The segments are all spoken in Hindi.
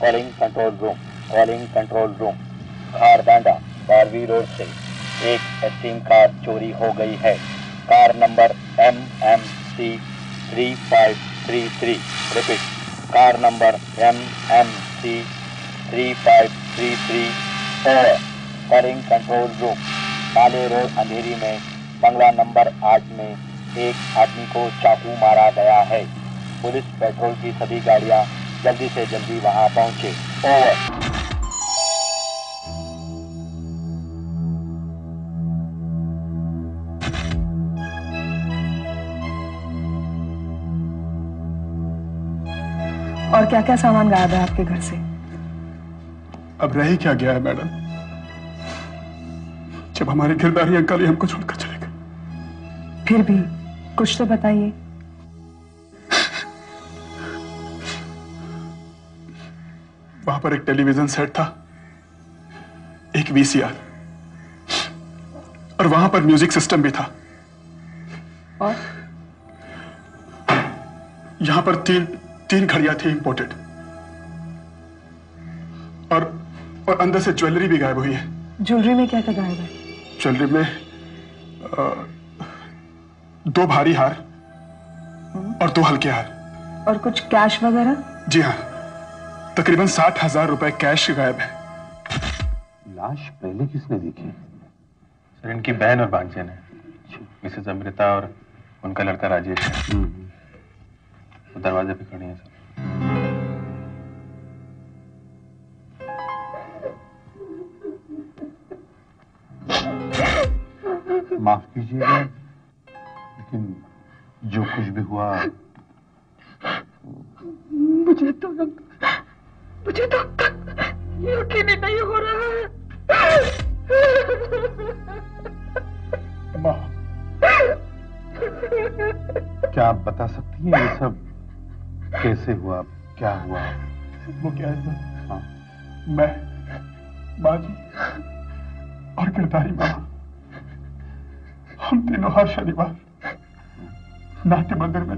Calling control room, calling control room. Khardanda बारवी रोड से एक एस्टीम कार चोरी हो गई है। Car number MMC 3533। Repeat, car number MMC 3533 और कॉलिंग कंट्रोल रूम। काले रोड अंधेरी में बंगला नंबर 8 में एक आदमी को चाकू मारा गया है। पुलिस पेट्रोल की सभी गाड़ियां जल्दी से जल्दी वहां पहुंचे। ओवर। और क्या क्या सामान गायब है आपके घर से? अब रह ही क्या गया है मैडम, जब हमारे किरदारी अंकल ही हमको छोड़कर चले गए। फिर भी कुछ तो बताइए। वहां पर एक टेलीविजन सेट था, एक VCR और वहां पर म्यूजिक सिस्टम भी था। और यहां पर तीन घड़ियां थी इंपोर्टेड, और अंदर से ज्वेलरी भी गायब हुई है। ज्वेलरी में क्या क्या गायब है? ज्वेलरी में 2 भारी हार और 2 हल्के हार। और कुछ कैश वगैरह? जी हाँ, तकरीबन 60,000 रुपए कैश गायब है। लाश पहले किसने देखी? सर इनकी बहन और भांजे ने, मिसेस अमृता और उनका लड़का राजेश है। वो दरवाजे पे खड़ी है सर। माफ कीजिएगा, लेकिन जो कुछ भी हुआ मुझे तो यकीन ही नहीं हो रहा है। माँ, क्या आप बता सकती हैं ये सब कैसे हुआ, क्या हुआ? वो क्या है सर? हाँ, मैं, माँ जी और किरदारी मामा, हम तीनों हर शनिवार नाट्य मंदिर में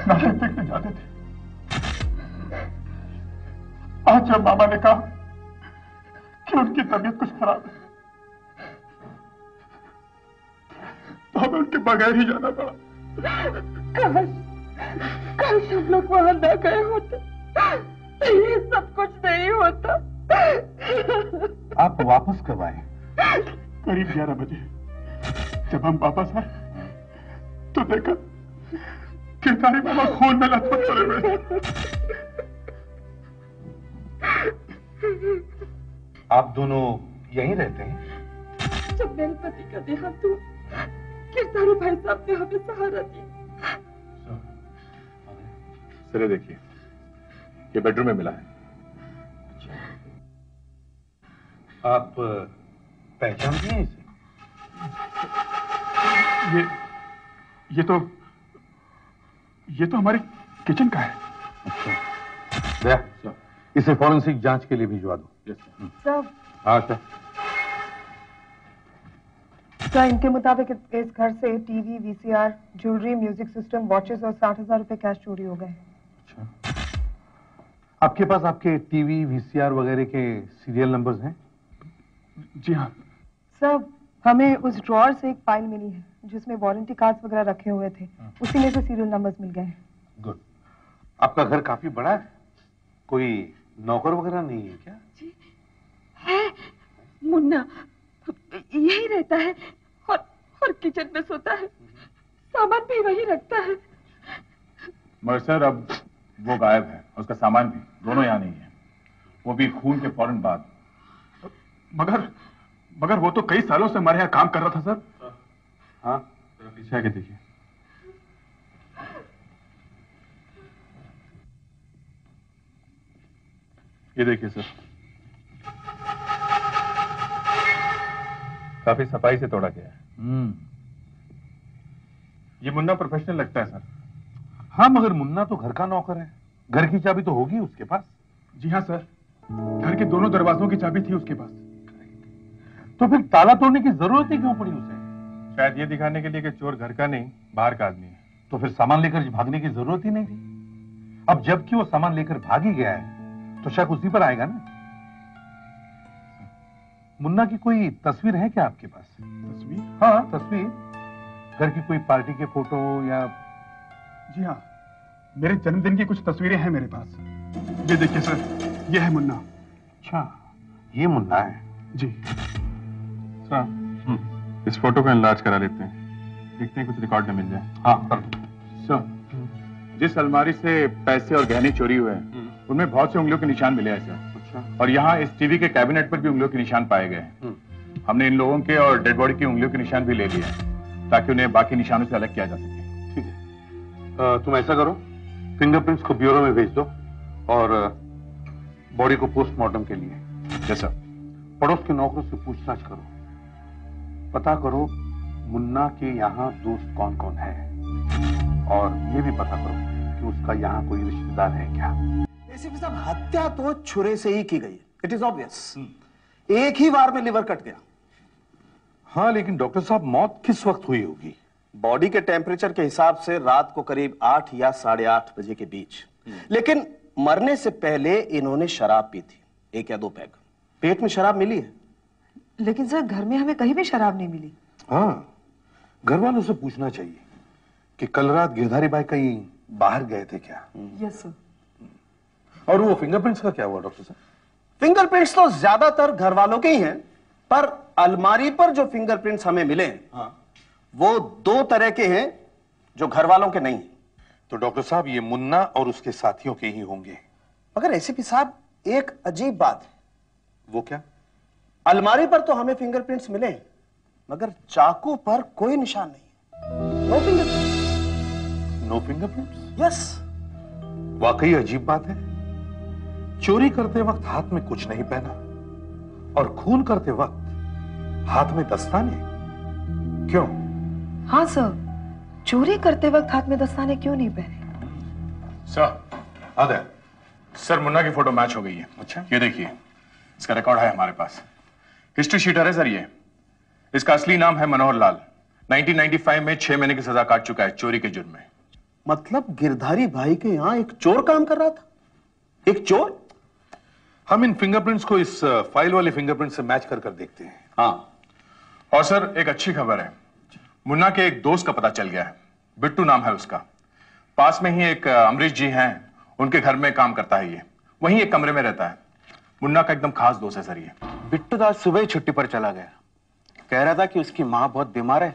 नाटक देखने जाते थे। आज जब मामा ने कहा कि उनकी तबीयत कुछ खराब है, तो हमें उनके बगैर ही जाना पड़ा। काश हम लोग वहां न गए होते, ये सब कुछ नहीं होता। आप वापस कब आए? करीब 11 बजे। जब हम वापस आए तो देखा किरदारी मामा खून में लथपथ पड़े हुए थे। आप दोनों यहीं रहते हैं? जब मेरे पति का देहांत हुआ, किरदारी भाई साहब ने हमें सहारा दिया। सर देखिए, ये बेडरूम में मिला है। आप पहचानते हैं इसे? ये तो हमारी किचन का है। अच्छा, दया, इसे फॉरेंसिक जांच के लिए भिजवा दो। सर, हाँ सर। सर इनके मुताबिक इस घर से TV, VCR, jewellery, music system, watches और 60,000 रुपए कैश चोरी हो गए। अच्छा, आपके पास आपके टीवी, VCR वगैरह के सीरियल नंबर्स हैं? जी हाँ सर, हमें उस ड्रॉर से एक फाइल मिली है जिसमें वारंटी कार्ड्स वगैरह रखे हुए थे, उसी में से सीरियल नंबर्स मिल गए हैं। गुड। आपका घर काफी बड़ा है, कोई नौकर वगैरह नहीं है क्या? जी है, मुन्ना यही रहता है और किचन में सोता है, सामान भी वही रखता है। मगर सर अब वो गायब है, उसका सामान भी, दोनों यहाँ नहीं है, वो भी खून के फौरन बाद। मगर वो तो कई सालों से हमारे यहाँ काम कर रहा था सर। हाँ, जरा पीछे आके देखिए। ये देखिए सर, काफी सफाई से तोड़ा गया है। ये मुन्ना प्रोफेशनल लगता है सर। हाँ, मगर मुन्ना तो घर का नौकर है, घर की चाबी तो होगी उसके पास। जी हाँ सर, घर के दोनों दरवाजों की चाबी थी उसके पास। तो फिर ताला तोड़ने की जरूरत ही क्यों पड़ी उसे? शायद ये दिखाने के लिए कि चोर घर का नहीं, बाहर का आदमी है। तो फिर सामान लेकर भागने की जरूरत ही नहीं थी। अब जबकि वो सामान लेकर भाग ही गया है, तो शक उसी पर आएगा ना। मुन्ना की कोई तस्वीर है क्या आपके पास? तस्वीर? हाँ, तस्वीर। घर की कोई पार्टी के फोटो या? जी हाँ, मेरे जन्मदिन की कुछ तस्वीरें हैं मेरे पास। ये देखिए सर, ये है मुन्ना। अच्छा, ये मुन्ना है? जी सर, इस फोटो को इनलार्ज करा लेते हैं, देखते हैं कुछ रिकॉर्ड में मिल जाए। हाँ कर। सर, जिस अलमारी से पैसे और गहने चोरी हुए हैं उनमें बहुत से उंगलियों के निशान मिले हैं सर। अच्छा। और यहाँ इस टीवी के कैबिनेट पर भी उंगलियों के निशान पाए गए हैं। हमने इन लोगों के और डेड बॉडी की उंगलियों के निशान भी ले लिए हैं ताकि उन्हें बाकी निशानों से अलग किया जा सके। ठीक है, तुम ऐसा करो, फिंगरप्रिंट्स को ब्यूरो में भेज दो और बॉडी को पोस्टमार्टम के लिए। जैसा पड़ोस के नौकरों से पूछताछ करो, पता करो मुन्ना के यहाँ दोस्त कौन कौन है, और ये भी पता करो कि उसका यहाँ कोई रिश्तेदार है क्या। एसीपी साहब, हत्या तो छुरे से ही की गई है, इट इज ऑब्वियस। एक ही बार में लिवर कट गया। हाँ, लेकिन डॉक्टर साहब मौत किस वक्त हुई होगी? बॉडी के टेम्परेचर के हिसाब से रात को करीब 8 या 8:30 बजे के बीच। लेकिन मरने से पहले इन्होंने शराब पी थी, 1 या 2 पैग। पेट में शराब मिली है। लेकिन सर, घर में हमें कहीं भी शराब नहीं मिली। हाँ, घर वालों से पूछना चाहिए कि कल रात गिरधारी भाई कहीं बाहर गए थे क्या। Yes sir. और वो फिंगरप्रिंट्स का क्या हुआ डॉक्टर साहब? फिंगरप्रिंट्स तो ज्यादातर घर वालों के ही हैं, पर अलमारी पर जो फिंगरप्रिंट्स हमें मिले वो 2 तरह के हैं जो घर वालों के नहीं। तो डॉक्टर साहब ये मुन्ना और उसके साथियों के ही होंगे। मगर एसीपी साहब, एक अजीब बात है। वो क्या? अलमारी पर तो हमें फिंगरप्रिंट्स मिले, मगर चाकू पर कोई निशान नहीं। No fingerprints. No fingerprints? Yes. वाकई अजीब बात है। चोरी करते वक्त हाथ में कुछ नहीं पहना और खून करते वक्त हाथ में दस्ताने, क्यों? हाँ सर, चोरी करते वक्त हाथ में दस्ताने क्यों नहीं पहने? सर, आदर। सर मुन्ना की फोटो मैच हो गई है। अच्छा। ये देखिए, इसका रिकॉर्ड है हमारे पास। हिस्ट्री शीटर है सर ये। इसका असली नाम है मनोहर लाल। 1995 में 6 महीने की सजा काट चुका है चोरी के जुर्म में। मतलब गिरधारी भाई के यहाँ एक चोर काम कर रहा था? एक चोर? हम इन फिंगरप्रिंट्स को इस फाइल वाले फिंगरप्रिंट से मैच कर कर देखते हैं। हाँ। और सर एक अच्छी खबर है, मुन्ना के एक दोस्त का पता चल गया है। बिट्टू नाम है उसका। पास में ही एक अमरीश जी हैं, उनके घर में काम करता है ये। वहीं एक कमरे में रहता है। मुन्ना का एकदम खास दोस्त है सर ये। बिट्टू तो आज सुबह ही छुट्टी पर चला गया। कह रहा था कि उसकी माँ बहुत बीमार है,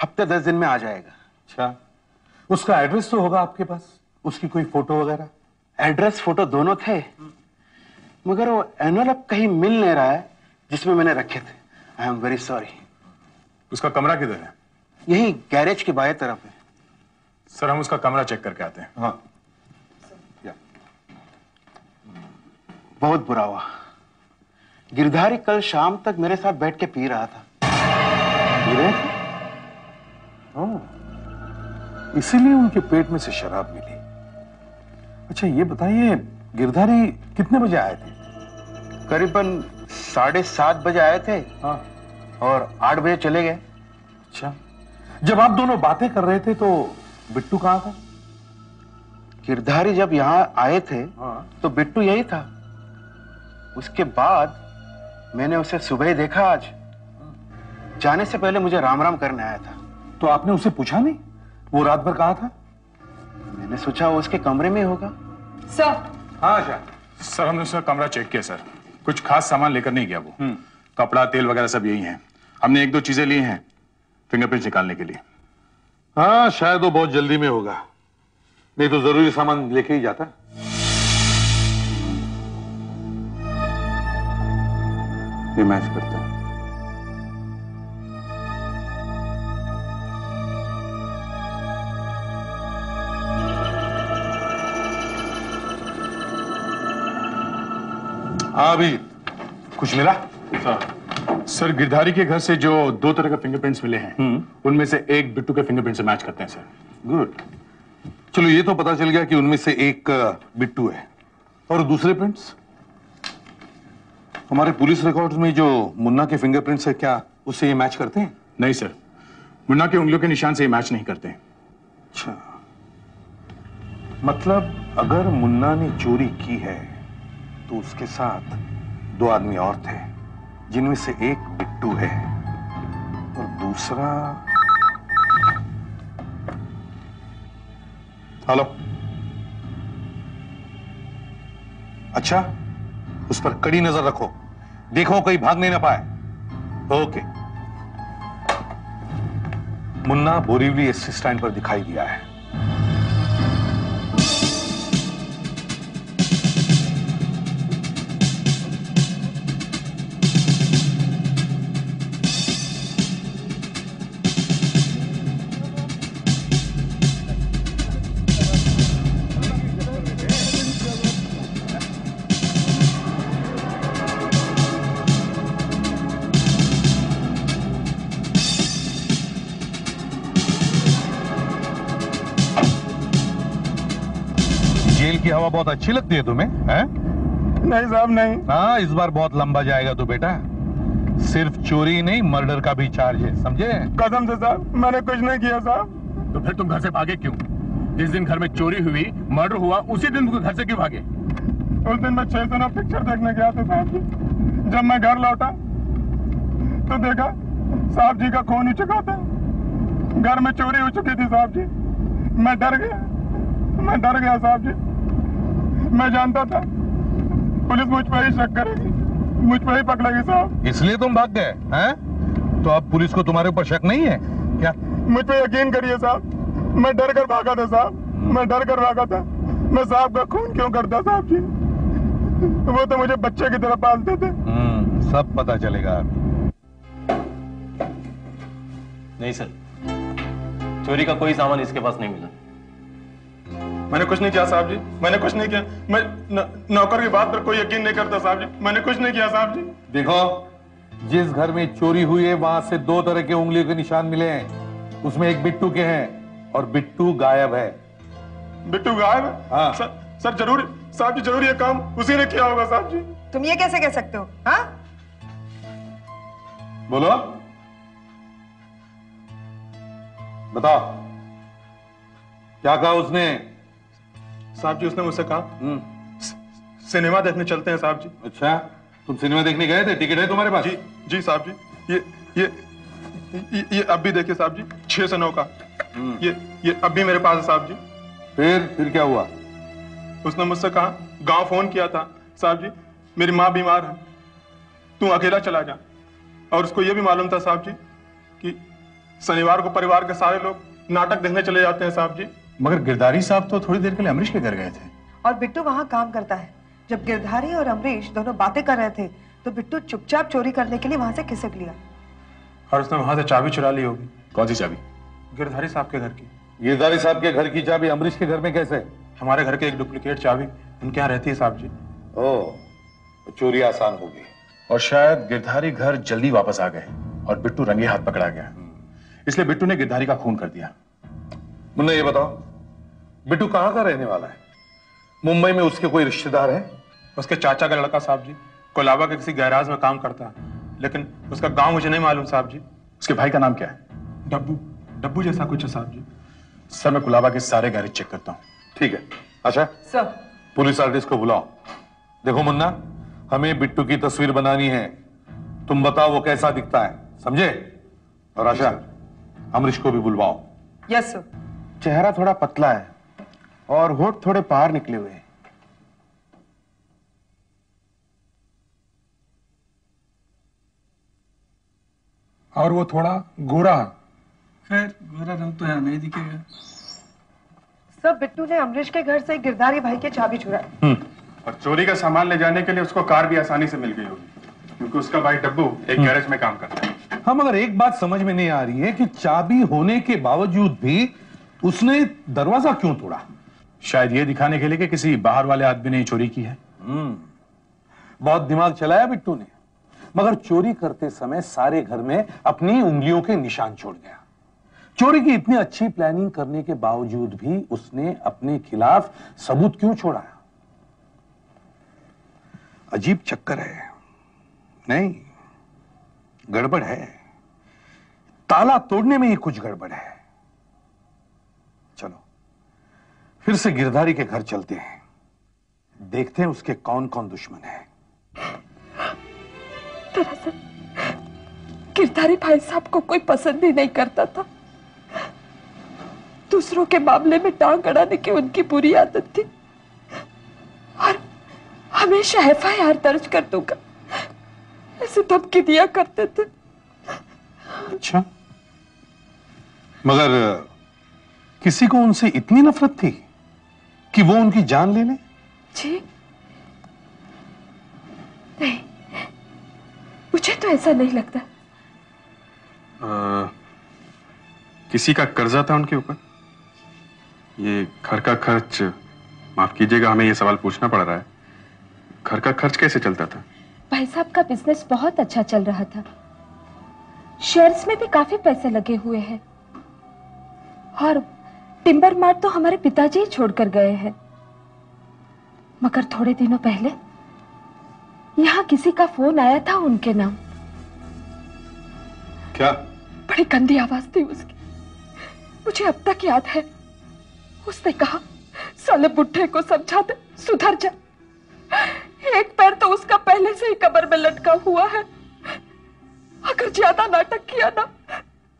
हफ्ते 10 दिन में आ जाएगा। अच्छा, उसका एड्रेस तो होगा आपके पास, उसकी कोई फोटो वगैरह? एड्रेस फोटो दोनों थे, मगर वो एनवेलप कहीं मिल नहीं रहा है जिसमें मैंने रखे थे। I am very sorry. उसका कमरा किधर है? यही गैरेज के बाएं तरफ है। सर हम उसका कमरा चेक करके आते हैं। हाँ। बहुत बुरा हुआ। गिरधारी कल शाम तक मेरे साथ बैठ के पी रहा था। पी रहे थे? ओह, इसीलिए उनके पेट में से शराब मिली। अच्छा ये बताइए, गिरधारी कितने बजे आए थे? करीबन 7:30 बजे आए थे। हाँ। और 8 बजे चले गए। अच्छा, जब आप दोनों बातें कर रहे थे तो बिट्टू कहाँ था? गिरधारी जब यहाँ आए थे हाँ। तो बिट्टू यही था। उसके बाद मैंने उसे सुबह ही देखा। आज जाने से पहले मुझे राम राम करने आया था। तो आपने उसे पूछा नहीं वो रात भर कहाँ था? मैंने सोचा वो उसके कमरे में होगा। सर। हाँ अच्छा। सर हमने उसका कमरा चेक किया सर, कुछ खास सामान लेकर नहीं गया वो। कपड़ा तेल वगैरह सब यही है। हमने 1-2 चीजें ली हैं फिंगरप्रिंट निकालने के लिए। हाँ शायद वो बहुत जल्दी में होगा, नहीं तो जरूरी सामान लेके ही जाता। ये मैच करता है। हाँ अभी कुछ मिला? सर गिरधारी के घर से जो 2 तरह के फिंगरप्रिंट्स मिले हैं उनमें से एक बिट्टू के फिंगरप्रिंट से मैच करते हैं सर। गुड। चलो ये तो पता चल गया कि उनमें से एक बिट्टू है, और दूसरे प्रिंट्स? हमारे पुलिस रिकॉर्ड्स में जो मुन्ना के फिंगरप्रिंट्स है, क्या उससे ये मैच करते हैं? नहीं सर, मुन्ना के उंगलियों के निशान से ये मैच नहीं करते। अच्छा, मतलब अगर मुन्ना ने चोरी की है तो उसके साथ 2 आदमी और थे, जिनमें से एक बिट्टू है और दूसरा। हेलो। अच्छा, उस पर कड़ी नजर रखो, देखो कहीं भागने ना पाए। Okay. Munna Borivali ST stand पर दिखाई दिया है। जेल की हवा बहुत अच्छी लगती है तुम्हें, हैं? नहीं साहब नहीं। हाँ, इस बार बहुत लंबा जाएगा तो बेटा। सिर्फ चोरी नहीं, मर्डर का भी चार्ज है, समझे? कसम से साहब, मैंने कुछ नहीं किया साहब। तो फिर तुम घर से भागे क्यों? जिस दिन घर में चोरी हुई, मर्डर हुआ, उसी दिन तुम घर से क्यों भागे? उस दिन मैं 609 पिक्चर देखने गया था साहब जी। जब मैं घर लौटा तो देखा साहब जी का खून हो चुका था, घर में चोरी हो चुकी थी साहब जी। मैं डर गया साहब जी। मैं जानता था पुलिस मुझ पर ही शक करेगी, मुझ पर ही पकड़ेगी साहब। इसलिए तुम भाग गए, हैं? तो अब पुलिस को तुम्हारे ऊपर शक नहीं है क्या? मुझ पे यकीन करिए साहब, मैं डर कर भागा था साहब, मैं डर कर भागा था। मैं साहब का खून क्यों करता साहब जी? वो तो मुझे बच्चे की तरह पालते थे। सब पता चलेगा। नहीं सर, चोरी का कोई सामान इसके पास नहीं मिला। मैंने कुछ नहीं किया साहब जी, मैंने कुछ नहीं किया। मैं नौकर की बात पर कोई यकीन नहीं करता साहब जी। मैंने कुछ नहीं किया साहब जी। देखो, जिस घर में चोरी हुई है वहां से 2 तरह के उंगलियों के निशान मिले हैं। उसमें एक बिट्टू के हैं और बिट्टू गायब है। बिट्टू गायब है? हाँ। सर जरूर साहब जी, जरूर ये काम उसी ने किया होगा साहब जी। तुम ये कैसे कह सकते हो? हाँ, बोलो, बताओ क्या कहा उसने? साहब जी उसने मुझसे कहा सिनेमा देखने चलते हैं साहब जी। अच्छा, तुम सिनेमा देखने गए थे? टिकट है तुम्हारे पास? जी साहब जी। ये अब भी देखिए साहब जी, 6 से 9 का। ये अब भी मेरे पास है साहब जी। फिर क्या हुआ? उसने मुझसे कहा, गांव फोन किया था साहब जी, मेरी माँ बीमार है, तू अकेला चला जा। और उसको ये भी मालूम था साहब जी कि शनिवार को परिवार के सारे लोग नाटक देखने चले जाते हैं साहब जी। मगर गिरधारी साहब तो थोड़ी देर के लिए अमरीश के घर गए थे। और बिट्टू वहाँ काम करता है। जब गिरधारी और अमरीश दोनों बातें कर रहे थे तो बिट्टू चुपचाप चोरी करने के लिए वहां से खिसक लिया। और उसने वहां से चाबी चुरा ली होगी। कौन सी चाबी? गिरधारी साहब के घर की। गिरधारी साहब के घर की चाबी अमरीश के घर में कैसे? हमारे घर के एक डुप्लीकेट चाबी उनके यहाँ रहती है साहब जी। ओह, चोरी आसान हो गई। और शायद गिरधारी घर जल्दी वापस आ गए और बिट्टू रंगे हाथ पकड़ा गया, इसलिए बिट्टू ने गिरधारी का खून कर दिया। मुन्ना, ये बताओ, बिट्टू कहाँ का रहने वाला है? मुंबई में उसके कोई रिश्तेदार है? उसके चाचा का लड़का साहब जी कोलाबा के किसी गैराज में काम करता है, लेकिन उसका गांव मुझे नहीं मालूम साहब जी। उसके भाई का नाम क्या है? डब्बू जैसा कुछ है साहब जी। सर, मैं कुलाबा के सारे गैरेज चेक करता हूँ। ठीक है। अच्छा सर, पुलिस आर्टिस्ट को बुलाओ। देखो मुन्ना, हमें बिट्टू की तस्वीर बनानी है। तुम बताओ वो कैसा दिखता है, समझे? और आशा, अमरीश को भी बुलवाओ। Yes sir. चेहरा थोड़ा पतला है और होठ थोड़े बाहर निकले हुए हैं। और वो थोड़ा गोरा है। खैर, गोरा रंग तो यहाँ नहीं दिखेगा। सर, बिट्टू ने अमरीश के घर से गिरधारी भाई की चाबी चुराई। और चोरी का सामान ले जाने के लिए उसको कार भी आसानी से मिल गई होगी, क्योंकि उसका भाई डब्बू एक गैरेज में काम करता है। हाँ, मगर एक बात समझ में नहीं आ रही है कि चाबी होने के बावजूद भी उसने दरवाजा क्यों तोड़ा? शायद ये दिखाने के लिए कि किसी बाहर वाले आदमी ने चोरी की है। बहुत दिमाग चलाया बिट्टू ने, मगर चोरी करते समय सारे घर में अपनी उंगलियों के निशान छोड़ गया। चोरी की इतनी अच्छी प्लानिंग करने के बावजूद भी उसने अपने खिलाफ सबूत क्यों छोड़ा? अजीब चक्कर है। नहीं, गड़बड़ है। ताला तोड़ने में ही कुछ गड़बड़ है। चलो फिर से गिरधारी के घर चलते हैं, देखते हैं उसके कौन कौन दुश्मन है। दरअसल गिरधारी भाई साहब को कोई पसंद ही नहीं करता था। दूसरों के मामले में टांग अड़ाने की उनकी बुरी आदत थी और हमेशा FIR दर्ज कर दूंगा ऐसे धमकी दिया करते थे। अच्छा, मगर किसी को उनसे इतनी नफरत थी कि वो उनकी जान ले ले? जी नहीं, मुझे तो ऐसा नहीं लगता। किसी का कर्जा था उनके ऊपर? ये घर का खर्च, माफ कीजिएगा हमें ये सवाल पूछना पड़ रहा है, घर का खर्च कैसे चलता था? भाई साहब का बिजनेस बहुत अच्छा चल रहा था, शेयर्स में भी काफी पैसे लगे हुए हैं और टिम्बर मार्ट तो हमारे पिताजी ही छोड़कर गए हैं। मगर थोड़े दिनों पहले यहाँ किसी का फोन आया था उनके नाम। क्या? बड़ी गंदी आवाज थी उसकी, मुझे अब तक याद है। उसने कहा, साले बुढ़े को समझा दे, सुधर जा। एक पैर तो उसका पहले से ही कमर में लटका हुआ है, अगर ज्यादा नाटक किया ना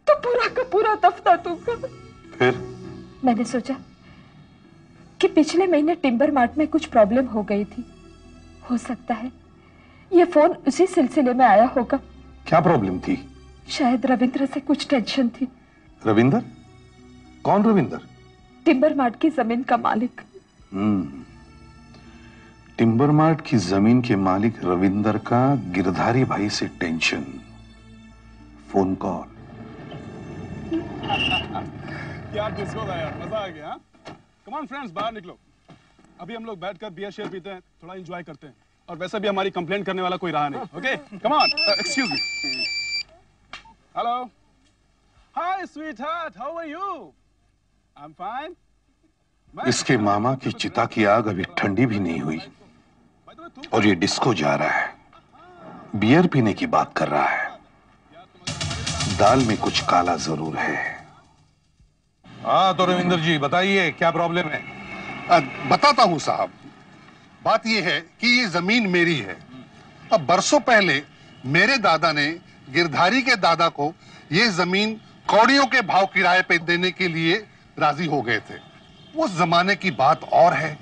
तो पूरा का पूरा दफना दूंगा। फिर मैंने सोचा कि पिछले महीने टिम्बर मार्ट में कुछ प्रॉब्लम हो गई थी, हो सकता है ये फोन उसी सिलसिले में आया होगा। क्या प्रॉब्लम थी? शायद रविंद्र से कुछ टेंशन थी। रविंद्र? कौन रविंद्र? टिम्बर मार्ट की जमीन का मालिक। टिम्बर मार्ट की जमीन के मालिक रविंद्र का गिरधारी भाई से टेंशन, फोन कॉल। यार डिस्को था यार, मजा आ गया। कम ऑन फ्रेंड्स, बाहर निकलो। अभी हम लोग बैठकर बियर शेयर पीते हैं, थोड़ा एंजॉय करते हैं। और वैसे भी हमारी कंप्लेंट करने वाला कोई रहा नहीं। Okay, come on. Excuse me. Hello, hi sweetheart, how are you? I am fine. इसके मामा की चिता की आग अभी ठंडी भी नहीं हुई और ये डिस्को जा रहा है, बियर पीने की बात कर रहा है। दाल में कुछ काला जरूर है। हाँ तो रविंदर जी बताइए क्या प्रॉब्लम है? बताता हूं साहब। बात यह है कि ये जमीन मेरी है। अब बरसों पहले मेरे दादा ने गिरधारी के दादा को ये जमीन कौड़ियों के भाव किराए पे देने के लिए राजी हो गए थे। उस जमाने की बात और है,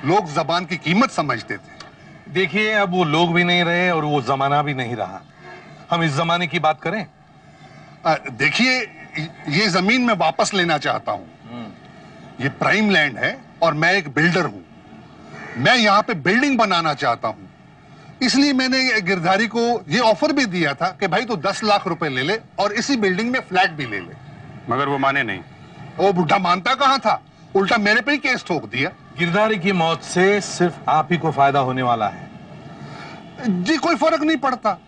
लोग जबान की कीमत समझते थे। देखिए अब वो लोग भी नहीं रहे और वो जमाना भी नहीं रहा, हम इस जमाने की बात करें। देखिए ये जमीन मैं वापस लेना चाहता हूं। ये प्राइम लैंड है और मैं एक बिल्डर हूं। मैं यहाँ पे बिल्डिंग बनाना चाहता हूं, इसलिए मैंने गिरधारी को ये ऑफर भी दिया था कि भाई तू 10 लाख रुपए ले ले और इसी बिल्डिंग में फ्लैट भी ले ले। मगर वो माने नहीं। वो बुढ़ा मानता कहां था, उल्टा मेरे पे ही केस ठोक दिया। गिरधारी की मौत से सिर्फ आप ही को फायदा होने वाला है। जी कोई फर्क नहीं पड़ता।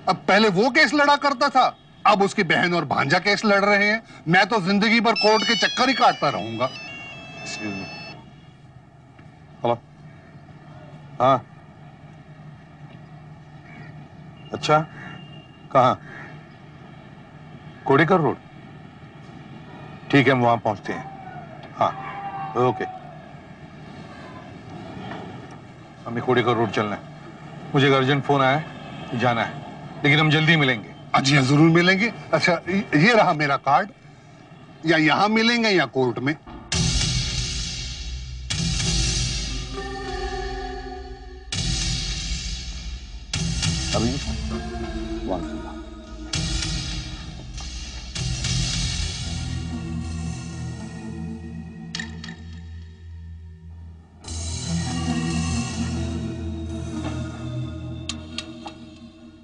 अब पहले वो केस लड़ा करता था, अब उसकी बहन और भांजा केस लड़ रहे हैं। मैं तो जिंदगी भर कोर्ट के चक्कर ही काटता रहूंगा। हेलो, हाँ अच्छा, कहाँ? कोड़ेकर रोड? ठीक है हम वहां पहुंचते हैं। हाँ ओके, हमें कोड़ेकर रोड चलना है। मुझे एक अर्जेंट फोन आया है, जाना है, लेकिन हम जल्दी मिलेंगे। जी जरूर मिलेंगे। अच्छा ये रहा मेरा कार्ड, या यहां मिलेंगे या कोर्ट में। अभी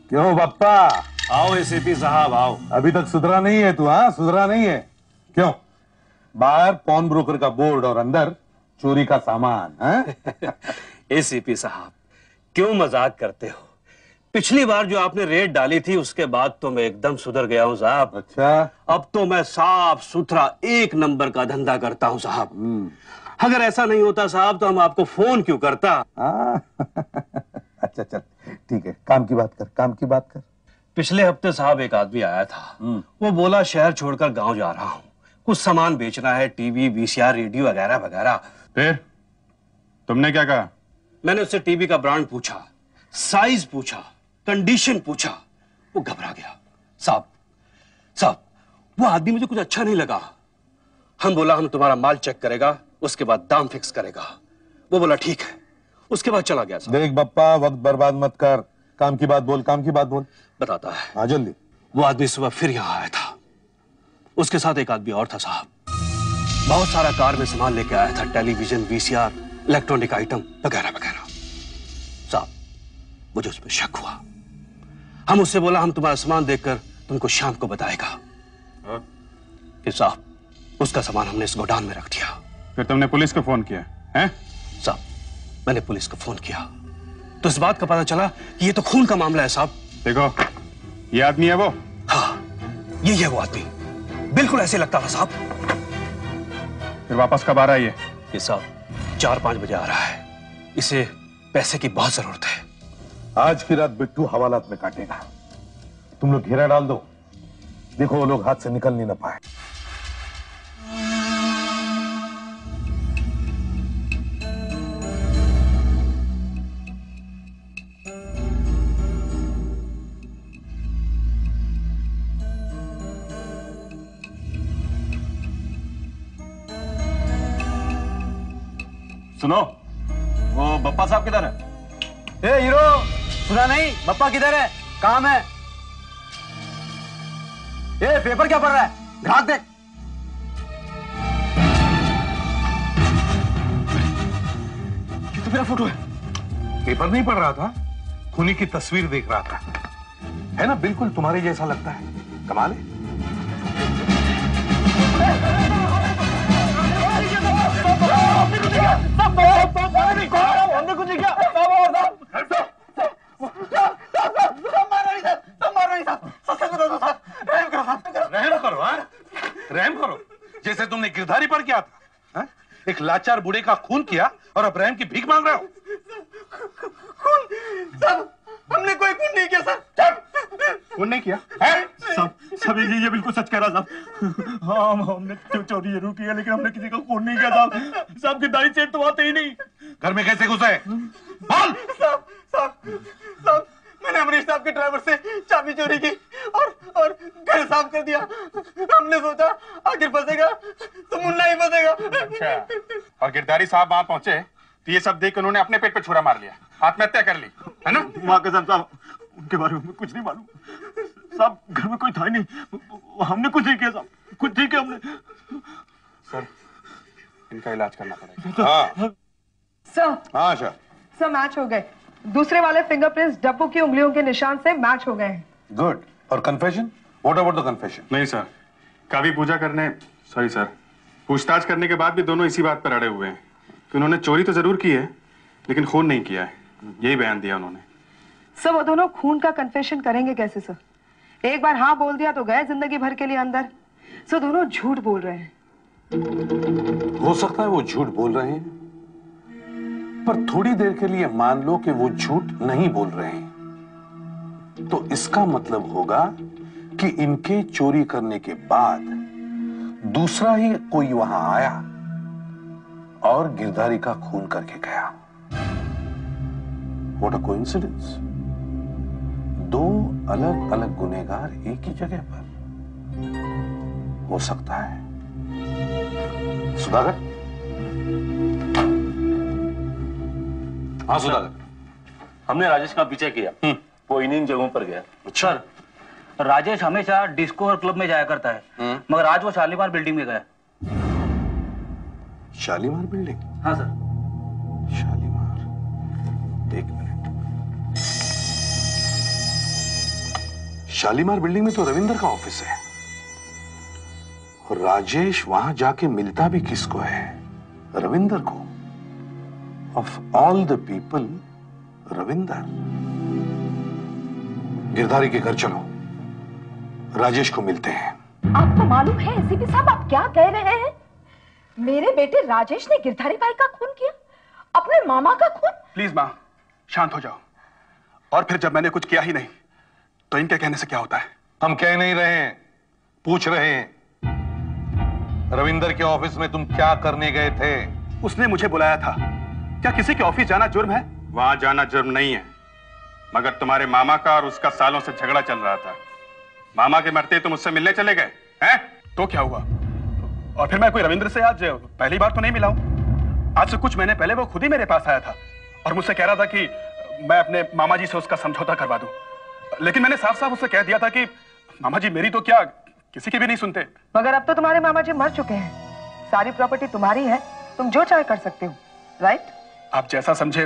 क्यों बप्पा? आओ एसीपी साहब आओ। अभी तक सुधरा नहीं है तू? हाँ सुधरा नहीं है क्यों? बाहर पॉन ब्रोकर का बोर्ड और अंदर चोरी का सामान। एसीपी साहब क्यों मजाक करते हो? पिछली बार जो आपने रेड डाली थी उसके बाद तो मैं एकदम सुधर गया हूँ साहब। अच्छा, अब तो मैं साफ सुथरा 1 नंबर का धंधा करता हूँ साहब। अगर ऐसा नहीं होता साहब तो हम आपको फोन क्यों करता? अच्छा चल ठीक है, काम की बात कर, काम की बात कर। पिछले हफ्ते साहब एक आदमी आया था, वो बोला शहर छोड़कर गांव जा रहा हूँ, कुछ सामान बेचना है, टीवी, VCR, रेडियो वगैरह वगैरह। फिर तुमने क्या कहा? मैंने उससे टीवी का ब्रांड पूछा, साइज पूछा, कंडीशन पूछा, वो घबरा गया। साहब वो आदमी मुझे कुछ अच्छा नहीं लगा। हम बोला हम तुम्हारा माल चेक करेगा, उसके बाद दाम फिक्स करेगा। वो बोला ठीक है, उसके बाद चला गया। देख बप्पा, वक्त बर्बाद मत कर, काम की बात बोल, काम की बात बोल। बताता है। हाँ जल्दी। वो आदमी सुबह फिर यहाँ आया था, उसके साथ एक आदमी और था साहब। बहुत सारा कार में सामान लेके आया था, टेलीविजन, वीसीआर, इलेक्ट्रॉनिक आइटम वगैरह वगैरह। साहब मुझे उस पर शक हुआ। हम उससे बोला हम तुम्हारा सामान देखकर तुमको शाम को बताएगा। कि साहब उसका सामान हमने इस गोडाउन में रख दिया। फिर तुमने पुलिस को फोन किया हैं? साहब मैंने पुलिस को फोन किया तो इस बात का पता चला कि ये तो खून का मामला है साहब। देखो ये आदमी है वो? हाँ यही है वो आदमी, बिल्कुल ऐसे लगता था साहब। फिर वापस कब आ रहा है ये साहब 4-5 बजे आ रहा है। इसे पैसे की बहुत जरूरत है। आज की रात बिट्टू हवालात में काटेगा। तुम लोग घेरा डाल दो, देखो वो लोग हाथ से निकल नहीं ना पाए। सुनो, वो बप्पा साहब किधर है? ए हीरो, सुना नहीं? बप्पा किधर है? काम है। ए पेपर क्या पढ़ रहा है? ग्राहक देख। ये तो मेरा फोटो है। पेपर नहीं पढ़ रहा था, खूनी की तस्वीर देख रहा था। है ना, बिल्कुल तुम्हारे जैसा लगता है। कमाल है। हमने कुछ नहीं किया। रहम करो, हाँ? रहम करो। जैसे तुमने गिरधारी पर किया था, हाँ? एक लाचार बूढ़े का खून किया और अब रहम की भीख मांग रहे हो। खून? सब हमने कोई खून नहीं किया सर। खून नहीं किया? सब ये बिल्कुल सच कह रहा साहब। हाँ हमने चोरी जरूर किया लेकिन हमने किसी का खून नहीं किया साहब। साहब की दाढ़ी सेठ तो आते ही नहीं। घर में कैसे घुसे? बोल। साहब मैंने अमरीश साहब के ड्राइवर से चाबी चोरी की और घर साफ कर दिया। हमने सोचा आखिर फंसेगा तो मुन्ना ही फंसेगा। अच्छा, और गिरधारी साहब वहां पहुंचे तो ये सब देख उन्होंने अपने पेट पे छुरा मार लिया, आत्महत्या कर ली, है ना? माँ कसम साहब उनके बारे में कुछ नहीं मालूम साहब। घर में कोई था ही नहीं, हमने कुछ नहीं किया साहब, कुछ नहीं किया हमने। सर इनका इलाज करना पड़ेगा। हाँ सर। हाँ सर मैच हो गए। दूसरे वाले फिंगरप्रिंट्स डब्बू की उंगलियों के निशान से मैच हो गए हैं। गुड। और confession? What about the confession? नहीं सर, कावी पूजा करने, सॉरी सर, पूछताछ करने के बाद भी दोनों इसी बात पर अड़े हुए हैं कि उन्होंने चोरी तो जरूर की है लेकिन खून नहीं किया है। यही बयान दिया उन्होंने। सर वो दोनों खून का कन्फेशन करेंगे कैसे सर? एक बार हाँ बोल दिया तो गए जिंदगी भर के लिए अंदर। सर दोनों झूठ बोल रहे हैं। हो सकता है वो झूठ बोल रहे हैं, पर थोड़ी देर के लिए मान लो कि वो झूठ नहीं बोल रहे हैं, तो इसका मतलब होगा कि इनके चोरी करने के बाद दूसरा ही कोई वहां आया और गिरधारी का खून करके गया। What a coincidence. दो अलग अलग गुनहगार एक ही जगह पर। हो सकता है। सुधाकर? हाँ सुधाकर, हमने राजेश का पीछे किया, वो इन्हीं जगहों पर गया। सर राजेश हमेशा डिस्को और क्लब में जाया करता है, मगर आज वो शालीमार बिल्डिंग में गया। शालीमार बिल्डिंग? हाँ सर। शालीमार, एक मिनट। शालीमार बिल्डिंग में तो रविंदर का ऑफिस है और राजेश वहां जाके मिलता भी किसको है? रविंदर को। Of all the people Ravinder. Girdhari के घर चलो, राजेश को मिलते हैं। आपको मालूम है एसीपी साहब आप क्या कह रहे हैं? मेरे बेटे राजेश ने गिरधारी भाई का खून किया, अपने मामा का खून? प्लीज माँ शांत हो जाओ। और फिर जब मैंने कुछ किया ही नहीं तो इनके कहने से क्या होता है? हम कह नहीं रहे हैं, पूछ रहे हैं। रविंदर के ऑफिस में तुम क्या करने गए थे? उसने मुझे बुलाया था क्या किसी के ऑफिस जाना जुर्म है? वहां जाना जुर्म नहीं है, मगर तुम्हारे मामा का और उसका सालों से झगड़ा चल रहा था। मामा के मरते तुम उससे मिलने चले गए हैं? तो क्या हुआ? और फिर मैं कोई रविंद्र से आज पहली बार तो नहीं मिला हूं। आज से कुछ महीने पहले वो खुद ही मेरे पास आया था और मुझसे कह रहा था कि मैं अपने मामा जी से उसका समझौता करवा दूं। लेकिन मैंने साफ साफ उससे कह दिया था कि मामा जी मेरी तो क्या किसी की भी नहीं सुनते। मगर अब तो तुम्हारे मामा जी मर चुके हैं, सारी प्रॉपर्टी तुम्हारी है, तुम जो चाहे कर सकते हो, राइट? आप जैसा समझे,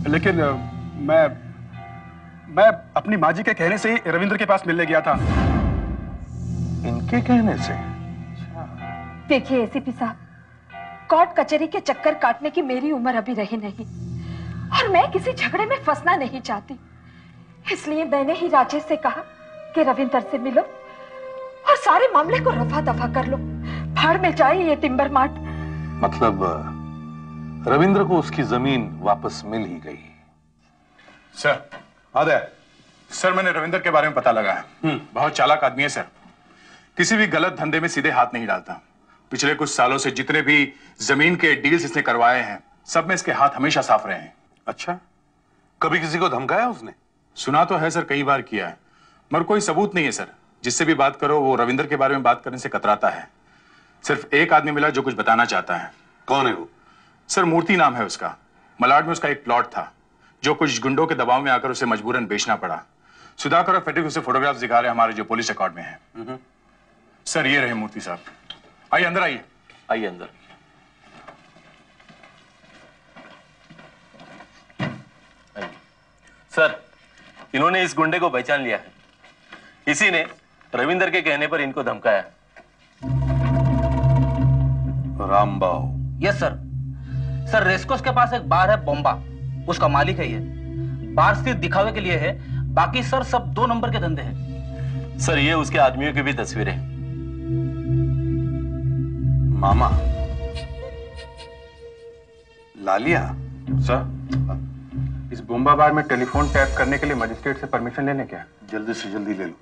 लेकिन मैं अपनी माँ जी के कहने से ही रविंद्र के पास मिलने गया था। इनके कहने से? देखिए एसीपी साहब, कोर्ट कचहरी के चक्कर काटने की मेरी उम्र अभी रही नहीं और मैं किसी झगड़े में फंसना नहीं चाहती। इसलिए मैंने ही राजेश से कहा कि रविंद्र से मिलो और सारे मामले को रफा दफा कर लो। भाड़ में जाए ये टिम्बर मार्ट। मतलब रविंद्र को उसकी जमीन वापस मिल ही गई। सर आदर, सर मैंने रविंद्र के बारे में पता लगा है। बहुत चालाक आदमी है सर, किसी भी गलत धंधे में सीधे हाथ नहीं डालता। पिछले कुछ सालों से जितने भी जमीन के डील्स इसने करवाए हैं, सब में इसके हाथ हमेशा साफ रहे हैं। अच्छा, कभी किसी को धमकाया उसने? सुना तो है सर, कई बार किया है, मगर कोई सबूत नहीं है सर। जिससे भी बात करो वो रविंद्र के बारे में बात करने से कतराता है। सिर्फ एक आदमी मिला जो कुछ बताना चाहता है। कौन है वो? सर मूर्ति नाम है उसका। मलाड में उसका एक प्लॉट था जो कुछ गुंडों के दबाव में आकर उसे मजबूरन बेचना पड़ा। सुधाकर और फेड्रिक उसे फोटोग्राफ्स दिखा रहे हैं हमारे जो पुलिस रिकॉर्ड में है। सर ये रहे मूर्ति साहब, आइए अंदर आइए। आइए अंदर। सर इन्होंने इस गुंडे को पहचान लिया है, इसी ने रविंद्र के कहने पर इनको धमकाया। रामबाव? Yes sir. सर रेस्कोस के पास एक बार है बॉम्बा, उसका मालिक है ये। बार सिर्फ दिखावे के लिए है, बाकी सर सब 2 नंबर के धंधे हैं। सर ये उसके आदमियों की भी तस्वीरें। मामा लालिया? सर इस बोम्बा बार में टेलीफोन टैप करने के लिए मजिस्ट्रेट से परमिशन लेने क्या? जल्दी से जल्दी ले लो।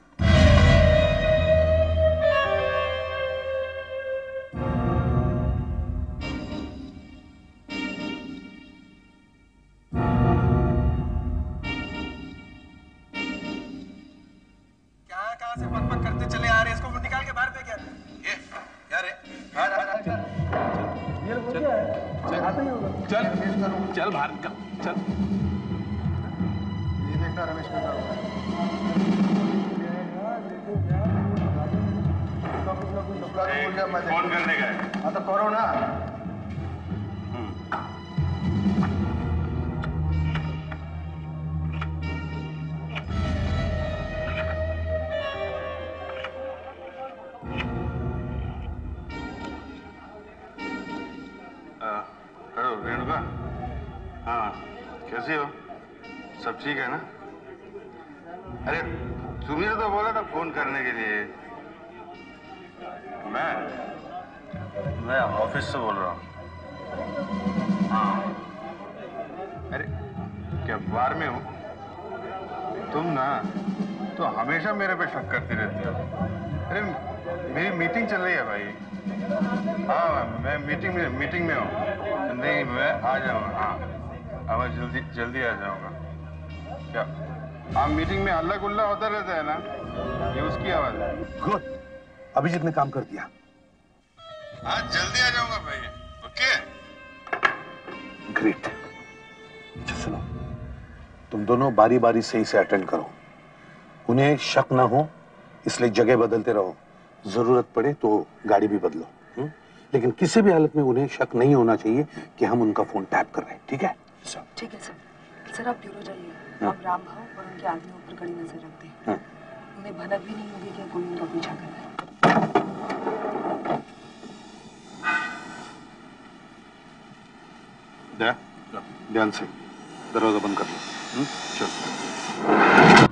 कहां से पक करते चले आ रहे, इसको निकाल के बाहर फेंक यार। ये क्या रे? ये लोग क्या है? आता ही होगा। चल चल बाहर निकल, चल। ये देखना रमेश का फोन करने गए? हाँ तो करो ना। हेलो रेणुका, हाँ कैसी हो? सब ठीक है ना? अरे तुमने तो बोला था फोन करने के लिए। मैं ऑफिस से बोल रहा हूँ। हाँ अरे क्या बार में हो तुम? ना तो हमेशा मेरे पे शक करती रहती हो। अरे मेरी मीटिंग चल रही है भाई। हाँ मैं मीटिंग में हूँ। नहीं मैं आ जाऊँगा। हाँ मैं जल्दी आ जाऊँगा। क्या आप मीटिंग में हल्ला गुल्ला होता रहता है ना? ये उसकी आवाज है। गुड, अभिजीत ने काम कर दिया। हाँ जल्दी आ जाऊँगा भाई। Okay great. अच्छा सुनो, तुम दोनों बारी बारी से इसे अटेंड करो। उन्हें शक ना हो इसलिए जगह बदलते रहो। जरूरत पड़े तो गाड़ी भी बदलो। लेकिन किसी भी हालत में उन्हें शक नहीं होना चाहिए कि हम उनका फोन टैप कर रहे हैं। ठीक है? ठीक है सर। सर आप ब्यूरो जाइए, आप राम भाव और उनके आदमियों पर कड़ी नजर रखते हैं। उन्हें भनक भी नहीं होगी कि कोई उनका पीछा कर रहा है। ध्यान से दरवाजा बंद कर लो। चलो।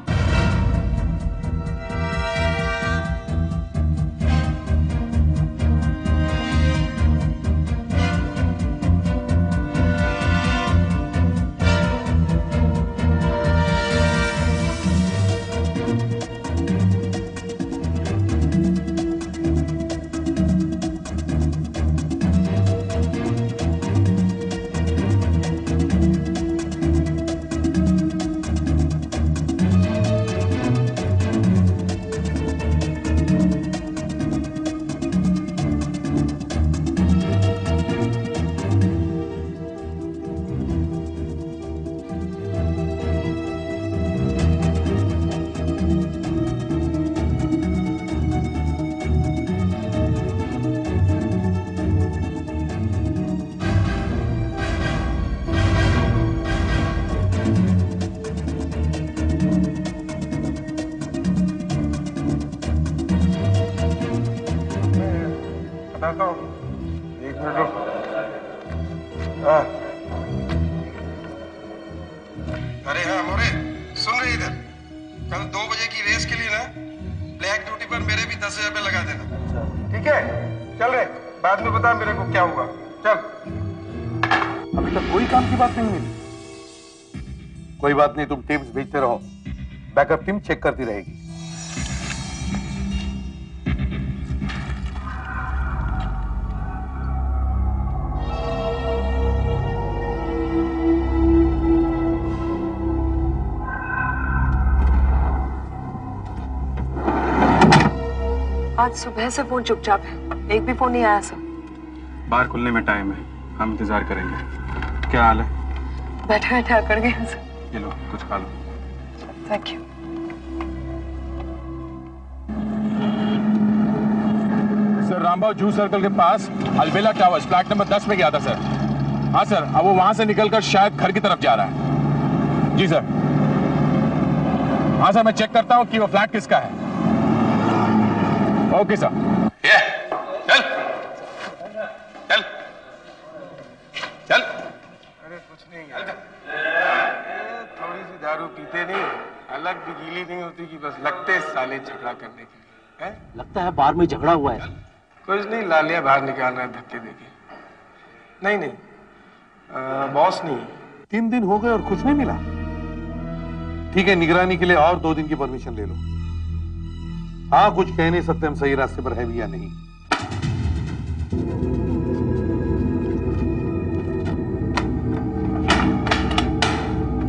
अरे हाँ मोरे, सुन रहे इधर, कल 2 बजे की रेस के लिए ना ब्लैक ड्यूटी पर मेरे भी 10,000 रुपये लगा देना। ठीक है, चल रहे, बाद में बता मेरे को क्या हुआ। चल। अभी तक कोई काम की बात नहीं मिली। कोई बात नहीं, तुम टीम्स भेजते रहो, बैकअप टीम चेक करती रहेगी। आज सुबह से फोन चुपचाप है, एक भी फोन नहीं आया सर। बाहर खुलने में टाइम है, हम इंतजार करेंगे। क्या हाल है? बैठे बैठे अकड़ गए सर। ये लो, कुछ खा लो। Thank you. सर रामबाव जूस सर्कल के पास अलबेला टावर्स फ्लैट नंबर 10 में गया था सर। हाँ सर, अब वो वहां से निकलकर शायद घर की तरफ जा रहा है। जी सर। हाँ सर, मैं चेक करता हूँ कि वो फ्लैट किसका है। Okay sir. चल चल चल। अरे कुछ नहीं यार, थोड़ी सी दारू पीते नहीं, अलग भी गीली नहीं होती कि बस लगते साले झगड़ा करने के लिए है? लगता है बार में झगड़ा हुआ है। कुछ नहीं, लालिया बाहर निकाल रहा है धक्के देके। नहीं नहीं, बॉस नहीं। 3 दिन हो गए और कुछ नहीं मिला। ठीक है, निगरानी के लिए और 2 दिन की परमिशन ले लो। हाँ, कुछ कह नहीं सकते हम सही रास्ते पर है भी या नहीं।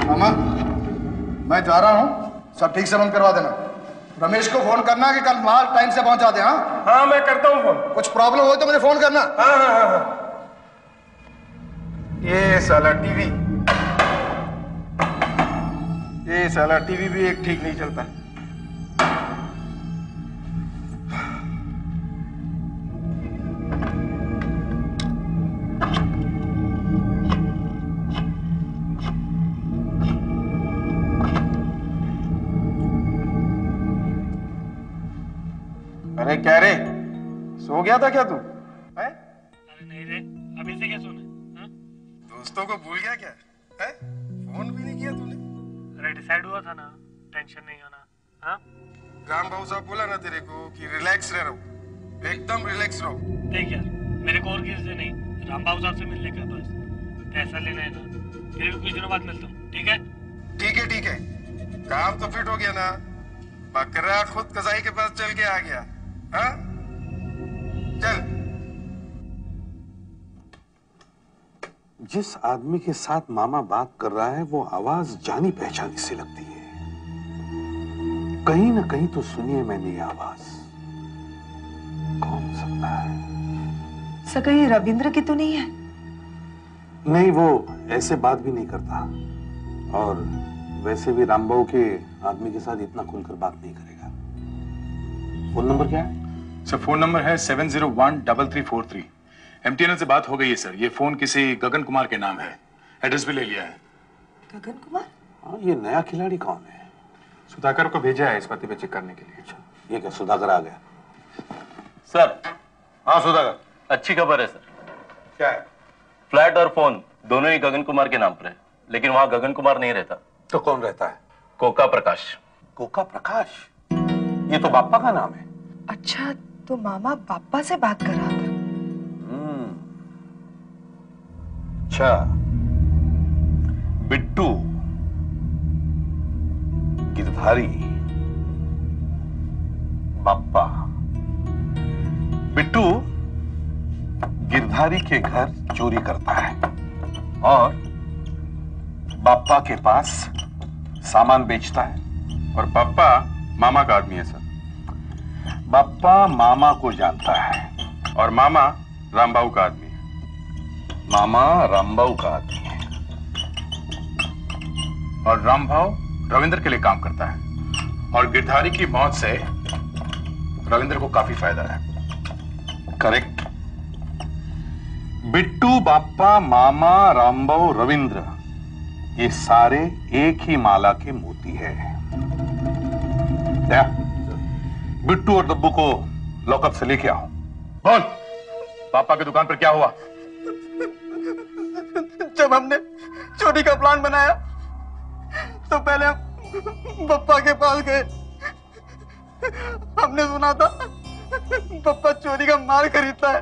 मामा, मैं जा रहा हूँ, सब ठीक से बंद करवा देना। रमेश को फोन करना कि कल माल टाइम से पहुंचा दे। हाँ हाँ, मैं करता हूँ फोन। कुछ प्रॉब्लम हो तो मुझे फोन करना। हाँ हाँ हाँ हाँ। ये साला टीवी भी एक ठीक नहीं चलता। अरे क्या रे, सो गया था क्या तू? है? अरे नहीं रे, अभी से क्या सोना? दोस्तों को भूल गया क्या? है? फोन भी नहीं किया तूने? अरे डिसाइड हुआ था ना, टेंशन नहीं होना। हाँ? राम बाबू साहब बोला ना तेरे को कि रिलैक्स रहो, एकदम रिलैक्स रहो। देख यार, मेरे को और किसी से नहीं, राम बाबू साहब से मिलने का बस। पैसा लेना है ना, फिर भी कुछ दिनों बाद मिलता हूँ। ठीक है? ठीक है ठीक है, काम तो फिट हो गया ना। बकरा खुद कसाई के पास चल के आ गया। हाँ? चल। जिस आदमी के साथ मामा बात कर रहा है वो आवाज जानी पहचानी सी लगती है। कहीं ना कहीं तो सुनिए मैंने ये आवाज। कौन हो सकता है? सर कहीं रविंद्र की तो नहीं है? नहीं, वो ऐसे बात भी नहीं करता और वैसे भी रामबाबू के आदमी के साथ इतना खुलकर बात नहीं करेगा। फोन नंबर क्या है? सर फोन नंबर है 7013343। MTNL से बात हो गई है सर। ये फोन किसी गगन कुमार के नाम है, एड्रेस भी ले लिया है। गगन कुमार? हाँ, ये नया खिलाड़ी कौन है? सुधाकर को भेजा है इस पते पे चेक करने के लिए। अच्छा, ये क्या सुधाकर आ गया? सर। हाँ सुधाकर, अच्छी खबर है सर। क्या है? फ्लैट और फोन दोनों ही गगन कुमार के नाम पर है, लेकिन वहां गगन कुमार नहीं रहता। तो कौन रहता है? कोका प्रकाश। कोका प्रकाश? ये तो बाप्पा का नाम है। अच्छा, तो मामा बाप्पा से बात कर रहा था। अच्छा, बिट्टू, गिरधारी, बाप्पा। बिट्टू गिरधारी के घर चोरी करता है और बाप्पा के पास सामान बेचता है। और पापा मामा का आदमी है सर। बाप्पा मामा को जानता है और मामा रामबाबू का आदमी है। मामा रामबाबू का आदमी है और रामभाव रविंद्र के लिए काम करता है और गिरधारी की मौत से रविंद्र को काफी फायदा है। करेक्ट। बिट्टू, बाप्पा, मामा, रामबाबू, रविंद्र, ये सारे एक ही माला के मोती है। बिट्टू और डब्बू को लॉकअप से लेके आओ। बोल, पापा की दुकान पर क्या हुआ? जब हमने चोरी का प्लान बनाया तो पहले हम पप्पा के पास गए। हमने सुना था पप्पा चोरी का माल खरीदता है।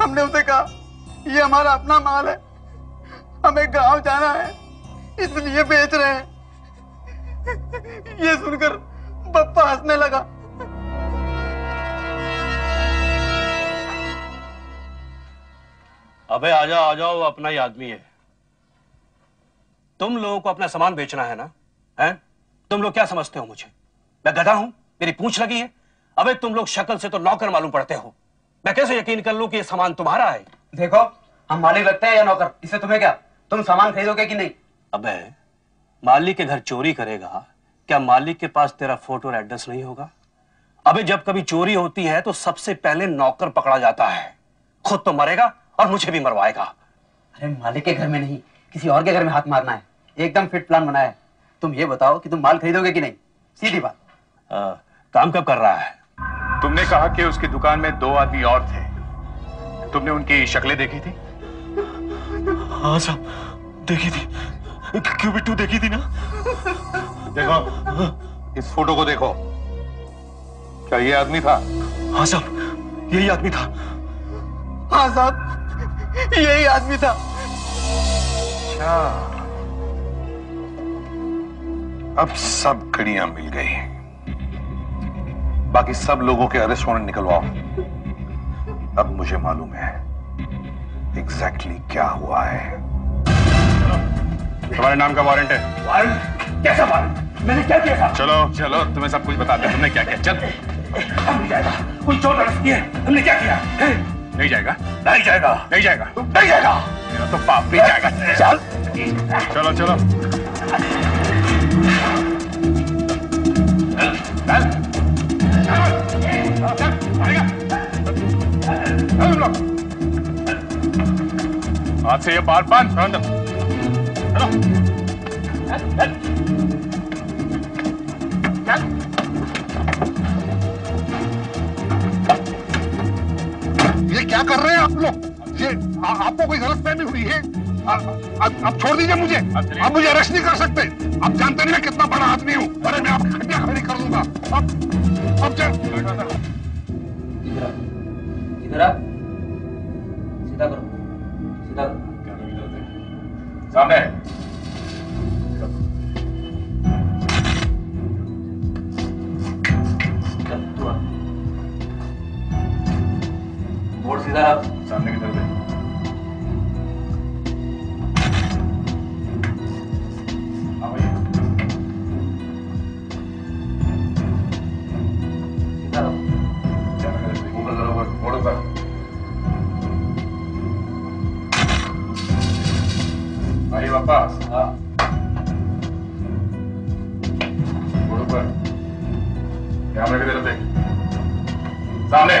हमने उसे कहा ये हमारा अपना माल है, हमें गांव जाना है इसलिए बेच रहे हैं। ये सुनकर पप्पा हंसने लगा। अबे आ जाओ, वो अपना ही आदमी है। तुम लोगों को अपना सामान बेचना है ना? हैं? तुम लोग क्या समझते हो मुझे? मैं गधा हूं? मेरी पूंछ लगी है? अबे तुम लोग शक्ल से तो नौकर मालूम पड़ते हो। मैं कैसे यकीन कर लूं कि ये सामान तुम्हारा है? देखो, हम मालिक लगते हैं या नौकर, इससे तुम्हें क्या? तुम सामान खरीदोगे कि नहीं? अबे मालिक के घर चोरी करेगा, क्या मालिक के पास तेरा फोटो और एड्रेस नहीं होगा? अबे जब कभी चोरी होती है तो सबसे पहले नौकर पकड़ा जाता है। खुद तो मरेगा और मुझे भी मरवाएगा। अरे मालिक के घर में नहीं, किसी और के घर में हाथ मारना है। एकदम फिट प्लान बनाया है। तुम ये बताओ कि तुम माल खरीदोगे कि नहीं? सीधी बात। काम कब कर रहा है? तुमने कहा कि उसकी दुकान में 2 आदमी और थे। तुमने उनकी शक्लें देखी थी? हाँ साहब, देखी थी। क्यों बिट्टू, देखी थी ना? देखो, इस फोटो को देखो। क्या ये आदमी था? हाँ साहब, यही आदमी था। हाँ साहब, यही आदमी था। अच्छा, अब सब कड़ियां मिल गई। बाकी सब लोगों के अरेस्ट वारंट निकलवाओ। अब मुझे मालूम है एग्जैक्टली क्या हुआ है। तुम्हारे नाम का वारंट है? वारंट? कैसा वारंट? मैंने क्या किया था? चलो चलो, तुम्हें सब कुछ बताते हैं तुमने क्या किया। चल। हम नहीं जाएगा, कोई चोट अड़सती है। हमने क्या किया? नहीं जाएगा, नहीं जाएगा, नहीं जाएगा, नहीं जाएगा। मेरा तो बाप भी जाएगा। चल। चलो चलो आज से ये बार बंद। चलो ये क्या कर रहे हैं आप लोग? ये आपको कोई गलतफहमी हुई है? आप छोड़ दीजिए मुझे। आप मुझे अरेस्ट नहीं कर सकते। आप जानते नहीं मैं कितना बड़ा आदमी हूँ। अरे मैं आपकी हड्डियां खड़ी कर दूंगा। अब चल। इधर आ, सीधा करो, सीधा करो। सामने। बोर्ड सीधा रख। सामने की तरफ है। आइए वापस। ऊपर कैमरे की तरफ देख। सामने।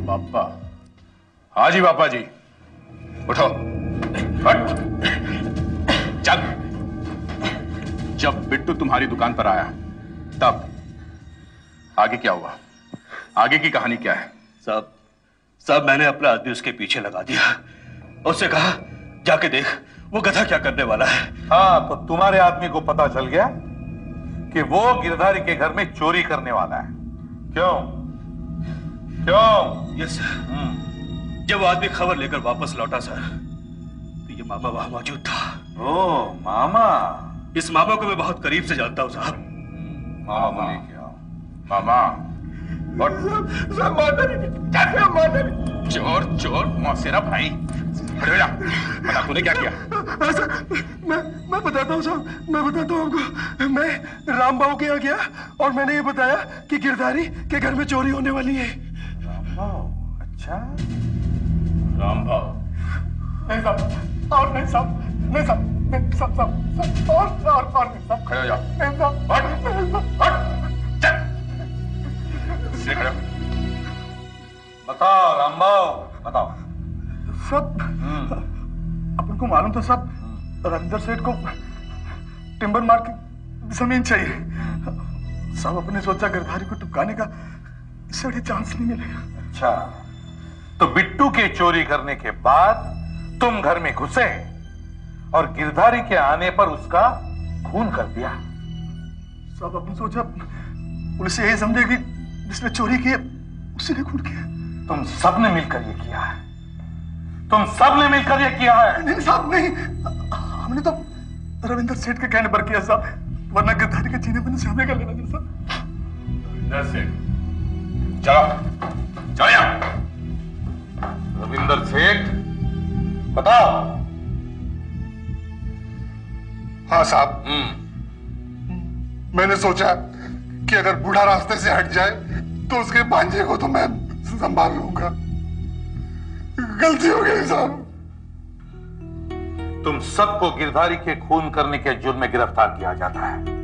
बापा। हाँ जी बापा जी, उठो। हट। चल। जब बिट्टू तुम्हारी दुकान पर आया तब आगे क्या हुआ? आगे की कहानी क्या है? साहब मैंने अपना आदमी उसके पीछे लगा दिया। उससे कहा जाके देख वो गधा क्या करने वाला है। हाँ, तो तुम्हारे आदमी को पता चल गया कि वो गिरधारी के घर में चोरी करने वाला है। क्यों? क्यों? Yes sir. जब वो आदमी खबर लेकर वापस लौटा सर, तो ये मामा वहां मौजूद था। ओ मामा। इस मामा को मैं बहुत करीब से जानता हूँ साहब। मामा को लेके आओ। मामा। चोर चोर मौसेरा भाई, बता तूने क्या किया? मैं बताता हूँ साहब, मैं बताता हूँ आपको। मैं रामबाबू के यहाँ गया और मैंने ये बताया कि गिरधारी के घर में चोरी होने वाली है। रामबाबू? अच्छा। रामबाबू? नहीं साहब, और नहीं साहब, नहीं साहब, नहीं साहब, साहब, और नहीं साहब। खड़े हो जाओ। नहीं साहब, हट, चल। खड़े हो। बताओ रामबाबू, बताओ। सब अपन को मालूम था सब, रविंदर सेठ को टिम्बर मार्केट जमीन चाहिए। सब अपने सोचा गिरधारी को टपकाने का, इससे बड़ी चांस नहीं मिलेगा। अच्छा, तो बिट्टू के चोरी करने के बाद तुम घर में घुसे और गिरधारी के आने पर उसका खून कर दिया। साहब आपने सोचा पुलिस यही समझेगी जिसने चोरी की उसी ने खून किया। तुम सबने मिलकर ये किया है, तुम सबने मिलकर ये किया है। नहीं साहब नहीं, हमने तो रविंदर सेठ के कहने पर किया साहब, वरना गिरधारी के जीने में से हमें क्या लेना देना साहब। रविंदर सेठ, चलो चलो यहाँ। रविंदर सेठ बताओ। हाँ साहब, मैंने सोचा कि अगर बूढ़ा रास्ते से हट जाए तो उसके भांजे को तो मैं संभाल लूंगा। गलती हो गई साहब। तुम सबको गिरधारी के खून करने के जुर्म में गिरफ्तार किया जाता है।